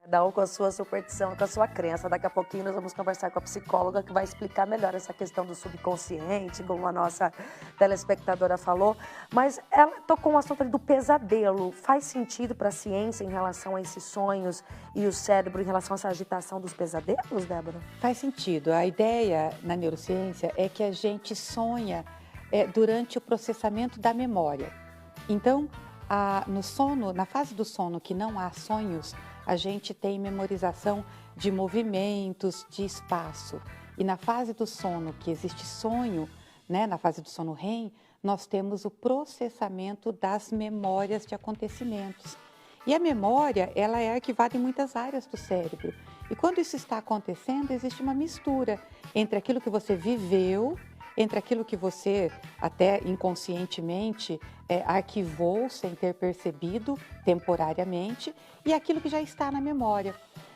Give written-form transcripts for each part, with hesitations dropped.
Cada um com a sua superstição, com a sua crença. Daqui a pouquinho nós vamos conversar com a psicóloga que vai explicar melhor essa questão do subconsciente, como a nossa telespectadora falou. Mas ela tocou um assunto ali do pesadelo. Faz sentido para a ciência em relação a esses sonhos e o cérebro em relação a essa agitação dos pesadelos, Débora? Faz sentido. A ideia na neurociência é que a gente sonha durante o processamento da memória. Então, no sono, na fase do sono que não há sonhos, a gente tem memorização de movimentos, de espaço. E na fase do sono que existe sonho, né, na fase do sono REM, nós temos o processamento das memórias de acontecimentos. E a memória, ela é arquivada em muitas áreas do cérebro. E quando isso está acontecendo, existe uma mistura entre aquilo que você viveu, entre aquilo que você até inconscientemente arquivou sem ter percebido temporariamente e aquilo que já está na memória.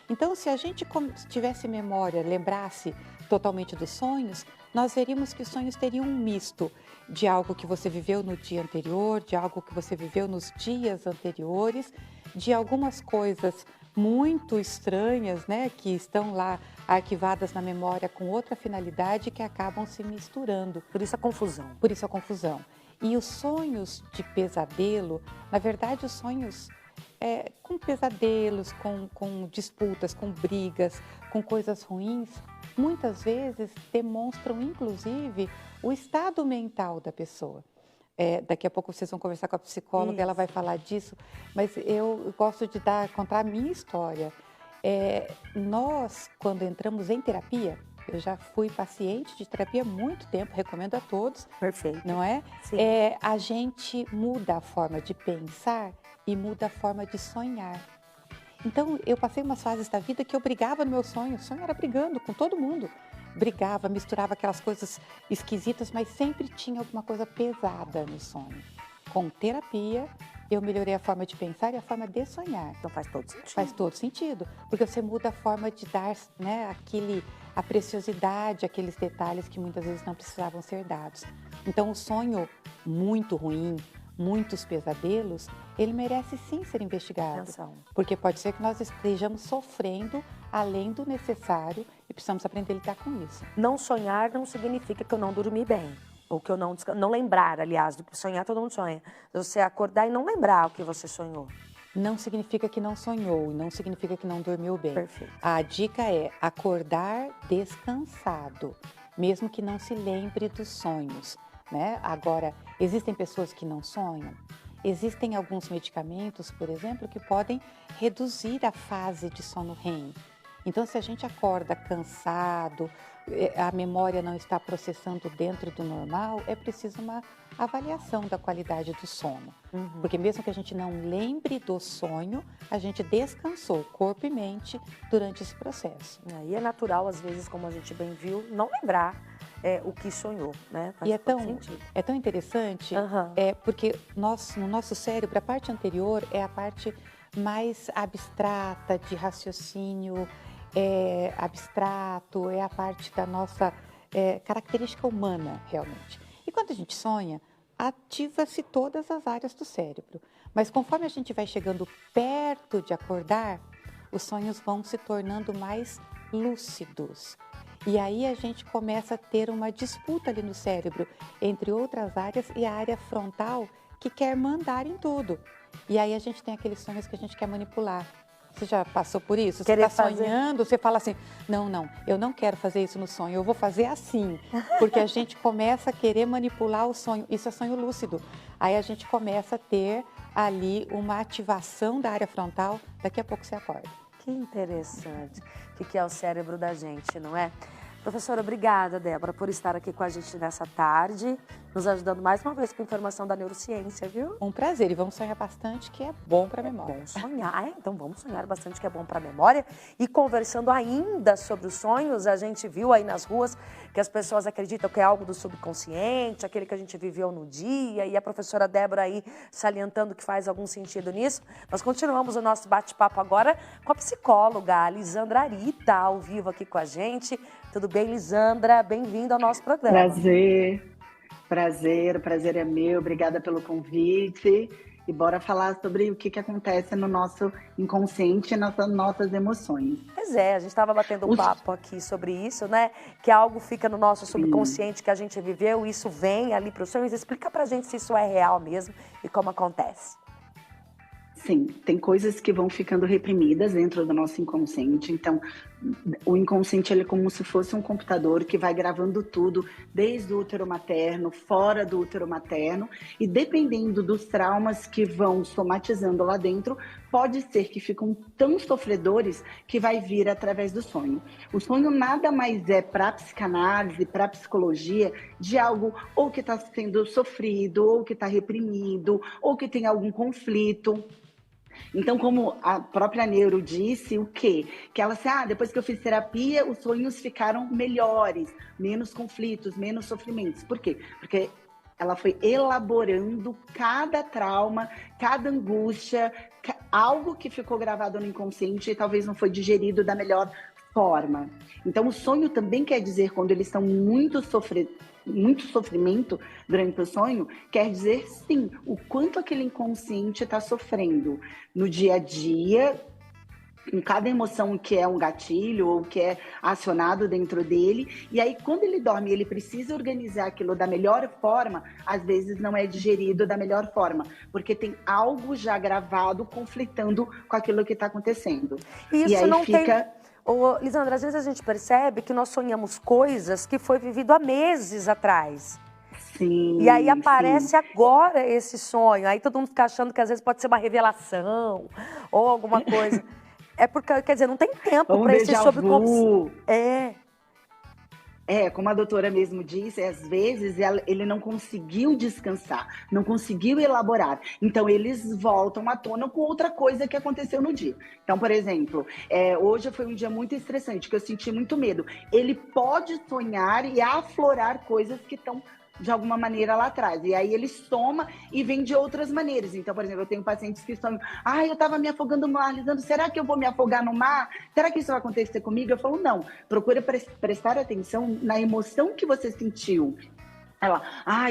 Então, se a gente tivesse memória, lembrasse totalmente dos sonhos, nós veríamos que os sonhos teriam um misto de algo que você viveu no dia anterior, de algo que você viveu nos dias anteriores, de algumas coisas muito estranhas, né, que estão lá arquivadas na memória com outra finalidade que acabam se misturando. Por isso a confusão. Por isso a confusão. E os sonhos de pesadelo, na verdade os sonhos com pesadelos, com disputas, com brigas, com coisas ruins, muitas vezes demonstram inclusive o estado mental da pessoa. Daqui a pouco vocês vão conversar com a psicóloga, Isso. ela vai falar disso, mas eu gosto de contar a minha história. Nós, quando entramos em terapia, eu já fui paciente de terapia há muito tempo, recomendo a todos. Perfeito. Não é? Sim. A gente muda a forma de pensar e muda a forma de sonhar. Então, eu passei umas fases da vida que eu brigava no meu sonho. O sonho era brigando com todo mundo. Brigava, misturava aquelas coisas esquisitas, mas sempre tinha alguma coisa pesada no sonho. Com terapia, eu melhorei a forma de pensar e a forma de sonhar. Então faz todo sentido. Faz todo sentido, porque você muda a forma de dar, né, a preciosidade, aqueles detalhes que muitas vezes não precisavam ser dados. Então, o sonho muito ruim, muitos pesadelos, ele merece sim ser investigado. Atenção. Porque pode ser que nós estejamos sofrendo além do necessário e precisamos aprender a lidar com isso. Não sonhar não significa que eu não dormi bem. Ou que eu não lembrar, aliás, do que sonhar todo mundo sonha. Você acordar e não lembrar o que você sonhou. Não significa que não sonhou, não significa que não dormiu bem. Perfeito. A dica é acordar descansado, mesmo que não se lembre dos sonhos, né? Agora, existem pessoas que não sonham? Existem alguns medicamentos, por exemplo, que podem reduzir a fase de sono REM. Então, se a gente acorda cansado, a memória não está processando dentro do normal, é preciso uma avaliação da qualidade do sono. Porque mesmo que a gente não lembre do sonho, a gente descansou corpo e mente durante esse processo. E é natural, às vezes, como a gente bem viu, não lembrar o que sonhou, né? Faz E todo sentido. é tão interessante, porque no nosso cérebro, a parte anterior é a parte mais abstrata, de raciocínio abstrato, é a parte da nossa característica humana, realmente. E quando a gente sonha, ativa-se todas as áreas do cérebro. Mas conforme a gente vai chegando perto de acordar, os sonhos vão se tornando mais lúcidos. E aí a gente começa a ter uma disputa ali no cérebro entre outras áreas e a área frontal que quer mandar em tudo. E aí a gente tem aqueles sonhos que a gente quer manipular. Você já passou por isso? Você está sonhando, você fala assim, não, eu não quero fazer isso no sonho, eu vou fazer assim. Porque a gente começa a querer manipular o sonho, isso é sonho lúcido. Aí a gente começa a ter ali uma ativação da área frontal, daqui a pouco você acorda. Que interessante. O que é o cérebro da gente, não é? Professora, obrigada, Débora, por estar aqui com a gente nessa tarde, nos ajudando mais uma vez com a informação da neurociência, viu? Um prazer, e vamos sonhar bastante, que é bom para a memória. Bom sonhar, então vamos sonhar bastante, que é bom para a memória. E conversando ainda sobre os sonhos, a gente viu aí nas ruas que as pessoas acreditam que é algo do subconsciente, aquele que a gente viveu no dia, e a professora Débora aí salientando que faz algum sentido nisso. Nós continuamos o nosso bate-papo agora com a psicóloga, a Lisandra Arita, ao vivo aqui com a gente. Tudo bem, Lisandra? Bem-vinda ao nosso programa. Prazer é meu, obrigada pelo convite. E bora falar sobre o que acontece no nosso inconsciente e nas nossas emoções. Pois é, a gente estava batendo um Os- papo aqui sobre isso, né? Que algo fica no nosso Sim. subconsciente que a gente viveu, e isso vem ali para os sonhos. Explica pra gente se isso é real mesmo e como acontece. Sim, tem coisas que vão ficando reprimidas dentro do nosso inconsciente. Então, o inconsciente ele é como se fosse um computador que vai gravando tudo, desde o útero materno, fora do útero materno, e dependendo dos traumas que vão somatizando lá dentro, pode ser que ficam tão sofredores que vai vir através do sonho. O sonho nada mais é para a psicanálise, para a psicologia, de algo ou que está sendo sofrido, ou que está reprimido, ou que tem algum conflito. Então, como a própria neuro disse, o quê? Que ela disse, depois que eu fiz terapia, os sonhos ficaram melhores, menos conflitos, menos sofrimentos. Por quê? Porque ela foi elaborando cada trauma, cada angústia, algo que ficou gravado no inconsciente e talvez não foi digerido da melhor forma. Então, o sonho também quer dizer, quando eles estão muito sofrimento durante o sonho, quer dizer, sim, o quanto aquele inconsciente está sofrendo no dia a dia, com cada emoção que é um gatilho ou que é acionado dentro dele. E aí, quando ele dorme, ele precisa organizar aquilo da melhor forma, às vezes não é digerido da melhor forma, porque tem algo já gravado conflitando com aquilo que está acontecendo. E isso e aí não fica... tem... Ô, Lisandra, às vezes a gente percebe que nós sonhamos coisas que foi vivido há meses atrás. Sim, E aí aparece sim. agora esse sonho. Aí todo mundo fica achando que às vezes pode ser uma revelação ou alguma coisa. É porque, quer dizer, não tem tempo para esse déjà subconsciente. vu. É. Como a doutora mesmo disse, às vezes ele não conseguiu descansar, não conseguiu elaborar. Então, eles voltam à tona com outra coisa que aconteceu no dia. Então, por exemplo, hoje foi um dia muito estressante, que eu senti muito medo. Ele pode sonhar e aflorar coisas que estão de alguma maneira lá atrás. E aí ele soma e vem de outras maneiras. Então, por exemplo, eu tenho pacientes que sonham, eu estava me afogando no mar, Lisandro, será que eu vou me afogar no mar? Será que isso vai acontecer comigo? Eu falo, não, procura prestar atenção na emoção que você sentiu. Ela,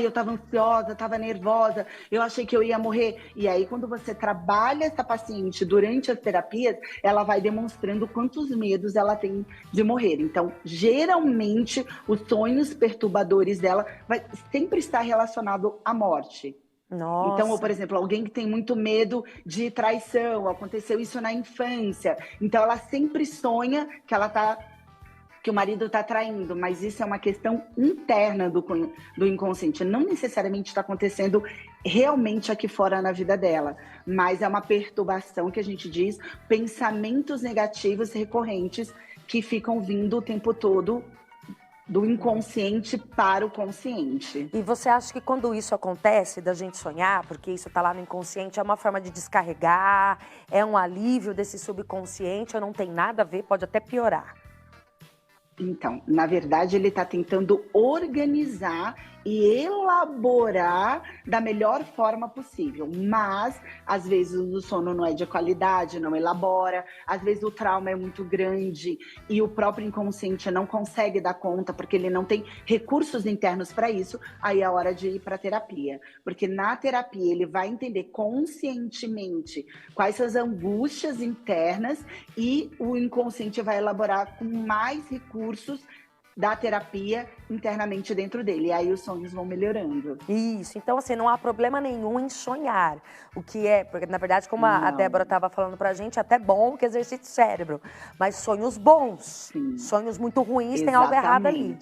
eu estava ansiosa, estava nervosa, eu achei que eu ia morrer. E aí, quando você trabalha essa paciente durante as terapias, ela vai demonstrando quantos medos ela tem de morrer. Então, geralmente, os sonhos perturbadores dela vai sempre estar relacionado à morte. Nossa. Então, ou, por exemplo, alguém que tem muito medo de traição, aconteceu isso na infância. Então, ela sempre sonha que o marido está traindo, mas isso é uma questão interna do inconsciente. Não necessariamente está acontecendo realmente aqui fora na vida dela, mas é uma perturbação que a gente diz, pensamentos negativos recorrentes que ficam vindo o tempo todo do inconsciente para o consciente. E você acha que quando isso acontece, da gente sonhar, porque isso está lá no inconsciente, é uma forma de descarregar, é um alívio desse subconsciente, ou não tem nada a ver, pode até piorar? Então, na verdade, ele está tentando organizar e elaborar da melhor forma possível. Mas, às vezes, o sono não é de qualidade, não elabora. Às vezes, o trauma é muito grande e o próprio inconsciente não consegue dar conta, porque ele não tem recursos internos para isso. Aí é hora de ir para a terapia. Porque na terapia, ele vai entender conscientemente quais são as angústias internas e o inconsciente vai elaborar com mais recursos da terapia internamente dentro dele. E aí os sonhos vão melhorando. Isso, então assim, não há problema nenhum em sonhar. O que é, porque na verdade, como a Débora estava falando pra gente, é até bom que exercite o cérebro. Mas sonhos bons, Sim. Sonhos muito ruins, tem algo errado ali.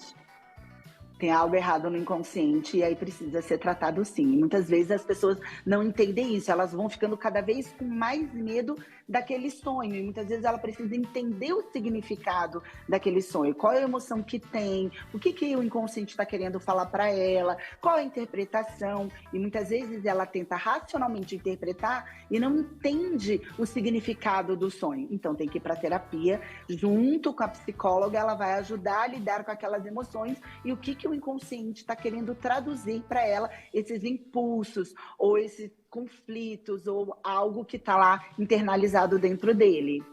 Tem algo errado no inconsciente e aí precisa ser tratado sim. E muitas vezes as pessoas não entendem isso, elas vão ficando cada vez com mais medo daquele sonho. E muitas vezes ela precisa entender o significado daquele sonho. Qual é a emoção que tem, o que o inconsciente está querendo falar para ela, qual é a interpretação. E muitas vezes ela tenta racionalmente interpretar e não entende o significado do sonho. Então tem que ir para a terapia, junto com a psicóloga, ela vai ajudar a lidar com aquelas emoções e o que o inconsciente está querendo traduzir para ela, esses impulsos ou esses conflitos ou algo que está lá internalizado dentro dele.